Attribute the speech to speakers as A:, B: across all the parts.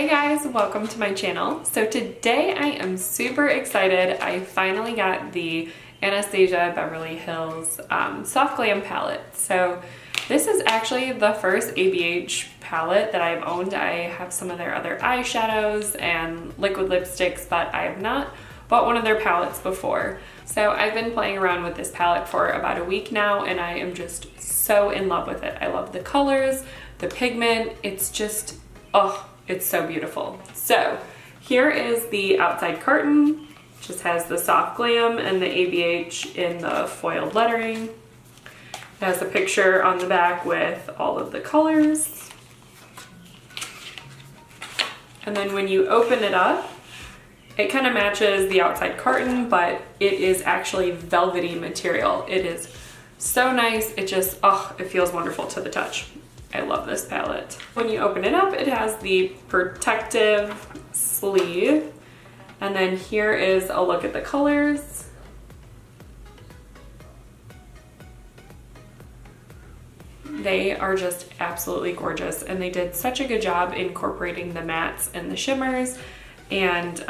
A: Hey guys, welcome to my channel. So today I am super excited. I finally got the Anastasia Beverly Hills Soft Glam Palette. So this is actually the first ABH palette that I've owned. I have some of their other eyeshadows and liquid lipsticks, but I have not bought one of their palettes before. So I've been playing around with this palette for about a week now and I am just so in love with it. I love the colors, the pigment, it's just, oh, it's so beautiful. So here is the outside carton. Just has the Soft Glam and the ABH in the foiled lettering. It has a picture on the back with all of the colors. And then when you open it up, it kind of matches the outside carton, but it is actually velvety material. It is so nice. It just, oh, it feels wonderful to the touch. I love this palette. When you open it up, it has the protective sleeve. And then here is a look at the colors. They are just absolutely gorgeous. And they did such a good job incorporating the mattes and the shimmers. And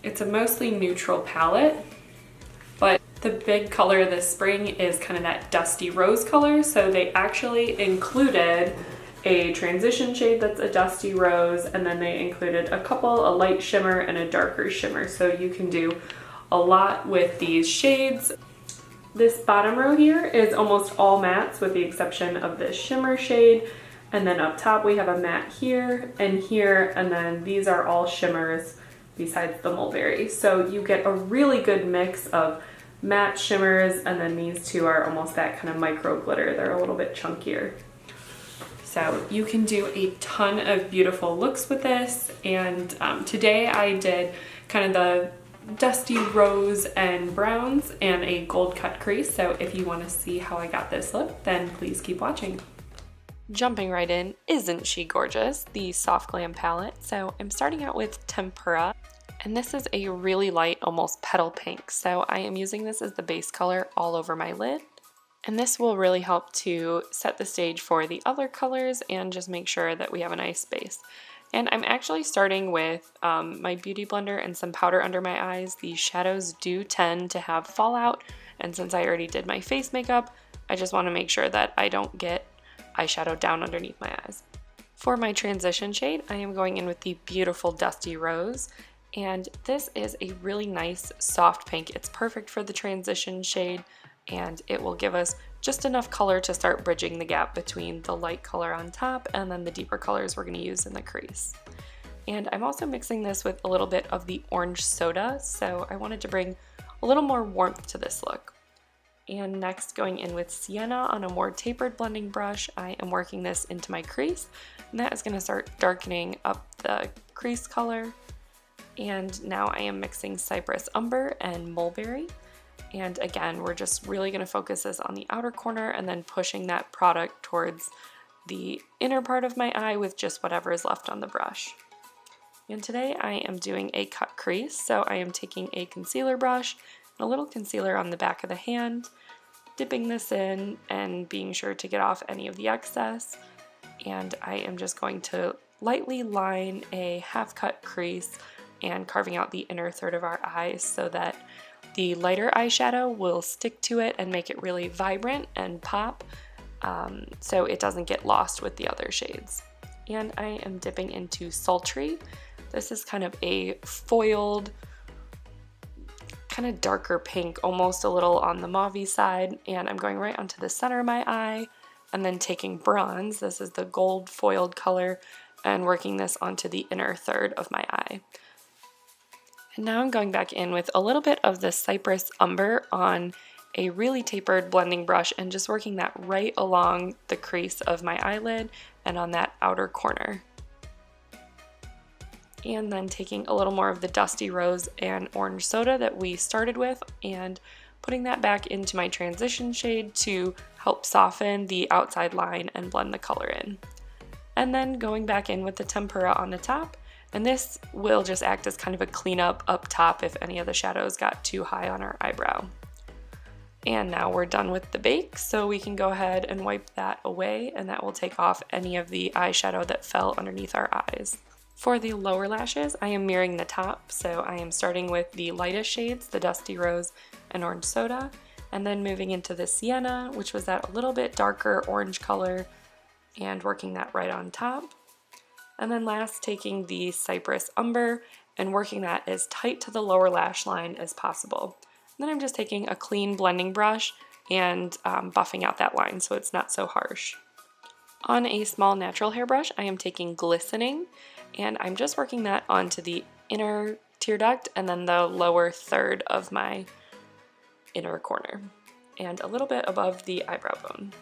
A: it's a mostly neutral palette. But the big color this spring is kind of that dusty rose color, so they actually included a transition shade that's a dusty rose, and then they included a light shimmer and a darker shimmer, so you can do a lot with these shades. This bottom row here is almost all mattes with the exception of this shimmer shade, and then up top we have a matte here, and then these are all shimmers besides the mulberry. So you get a really good mix of matte shimmers, and then these two are almost that kind of micro glitter. They're a little bit chunkier. So you can do a ton of beautiful looks with this, and today I did kind of the dusty rose and browns and a gold cut crease. So if you want to see how I got this look, then please keep watching. Jumping right in, isn't she gorgeous? The Soft Glam palette. So I'm starting out with Tempera. And this is a really light, almost petal pink. So I am using this as the base color all over my lid. And this will really help to set the stage for the other colors and just make sure that we have a nice base. And I'm actually starting with my Beauty Blender and some powder under my eyes. These shadows do tend to have fallout. And since I already did my face makeup, I just want to make sure that I don't get eyeshadow down underneath my eyes. For my transition shade, I am going in with the beautiful Dusty Rose. And this is a really nice soft pink. It's perfect for the transition shade, and it will give us just enough color to start bridging the gap between the light color on top and then the deeper colors we're going to use in the crease. And I'm also mixing this with a little bit of the orange soda, so I wanted to bring a little more warmth to this look. And next, going in with Sienna on a more tapered blending brush, I am working this into my crease, and that is going to start darkening up the crease color. And now I am mixing Cypress Umber and Mulberry. And again, we're just really going to focus this on the outer corner and then pushing that product towards the inner part of my eye with just whatever is left on the brush. And today I am doing a cut crease, so I am taking a concealer brush and a little concealer on the back of the hand, dipping this in and being sure to get off any of the excess. And I am just going to lightly line a half cut crease and carving out the inner third of our eyes so that the lighter eyeshadow will stick to it and make it really vibrant and pop, so it doesn't get lost with the other shades. And I am dipping into Sultry. This is kind of a foiled, kind of darker pink, almost a little on the mauve-y side, and I'm going right onto the center of my eye and then taking bronze, this is the gold foiled color, and working this onto the inner third of my eye. And now I'm going back in with a little bit of the Cypress Umber on a really tapered blending brush and just working that right along the crease of my eyelid and on that outer corner. And then taking a little more of the Dusty Rose and Orange Soda that we started with and putting that back into my transition shade to help soften the outside line and blend the color in. And then going back in with the Tempera on the top. And this will just act as kind of a cleanup up top if any of the shadows got too high on our eyebrow. And now we're done with the bake, so we can go ahead and wipe that away, and that will take off any of the eyeshadow that fell underneath our eyes. For the lower lashes, I am mirroring the top, so I am starting with the lightest shades, the Dusty Rose and Orange Soda, and then moving into the Sienna, which was that a little bit darker orange color, and working that right on top. And then last, taking the Cypress Umber and working that as tight to the lower lash line as possible. And then I'm just taking a clean blending brush and buffing out that line so it's not so harsh. On a small natural hair brush, I am taking Glistening, and I'm just working that onto the inner tear duct and then the lower third of my inner corner, and a little bit above the eyebrow bone.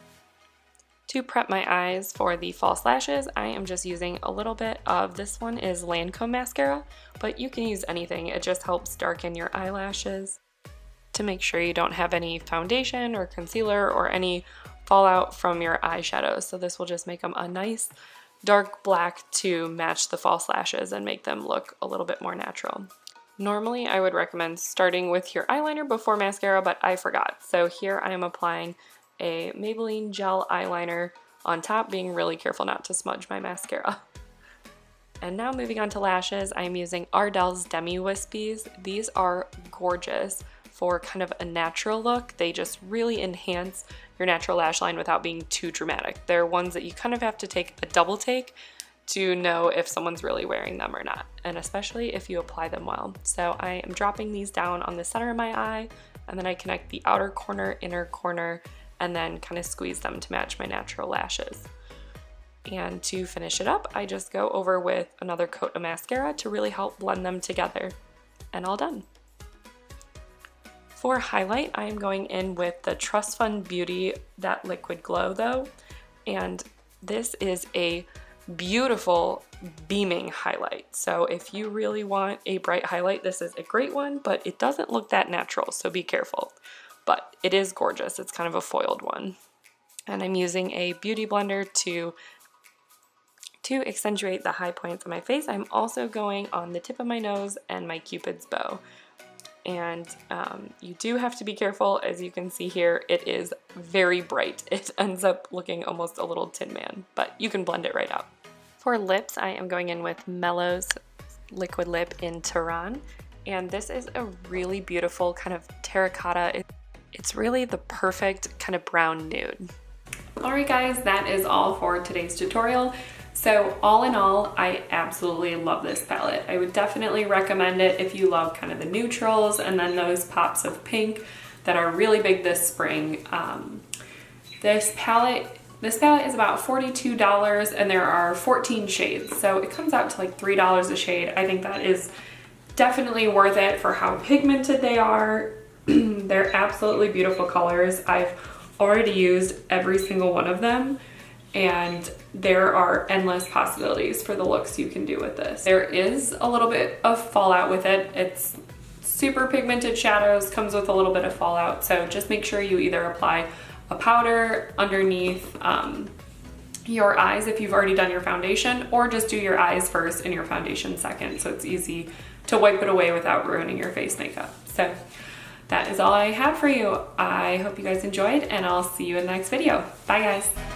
A: To prep my eyes for the false lashes, I am just using a little bit of, this one is Lancome mascara, but you can use anything, it just helps darken your eyelashes to make sure you don't have any foundation or concealer or any fallout from your eyeshadows. So this will just make them a nice dark black to match the false lashes and make them look a little bit more natural. Normally I would recommend starting with your eyeliner before mascara, but I forgot. So here I am applying a Maybelline gel eyeliner on top, being really careful not to smudge my mascara. And now moving on to lashes, I am using Ardell's Demi Wispies. These are gorgeous for kind of a natural look. They just really enhance your natural lash line without being too dramatic. They're ones that you kind of have to take a double take to know if someone's really wearing them or not, and especially if you apply them well. So I am dropping these down on the center of my eye, and then I connect the outer corner, inner corner, and then kind of squeeze them to match my natural lashes. And to finish it up, I just go over with another coat of mascara to really help blend them together, and all done. For highlight, I am going in with the Trust Fund Beauty, that Liquid Glow though, and this is a beautiful beaming highlight. So if you really want a bright highlight, this is a great one, but it doesn't look that natural, so be careful. But it is gorgeous. It's kind of a foiled one. And I'm using a beauty blender to accentuate the high points of my face. I'm also going on the tip of my nose and my Cupid's bow. And you do have to be careful. As you can see here, it is very bright. It ends up looking almost a little Tin Man, but you can blend it right out. For lips, I am going in with Mellow's Liquid Lip in Tehran, and this is a really beautiful kind of terracotta. It's really the perfect kind of brown nude. Alright guys, that is all for today's tutorial. So all in all, I absolutely love this palette. I would definitely recommend it if you love kind of the neutrals and then those pops of pink that are really big this spring. This palette is about $42 and there are 14 shades. So it comes out to like $3 a shade. I think that is definitely worth it for how pigmented they are. They're absolutely beautiful colors. I've already used every single one of them, and there are endless possibilities for the looks you can do with this. There is a little bit of fallout with it. It's super pigmented shadows, comes with a little bit of fallout, so just make sure you either apply a powder underneath your eyes if you've already done your foundation, or just do your eyes first and your foundation second, so it's easy to wipe it away without ruining your face makeup. So that is all I have for you. I hope you guys enjoyed, and I'll see you in the next video. Bye guys.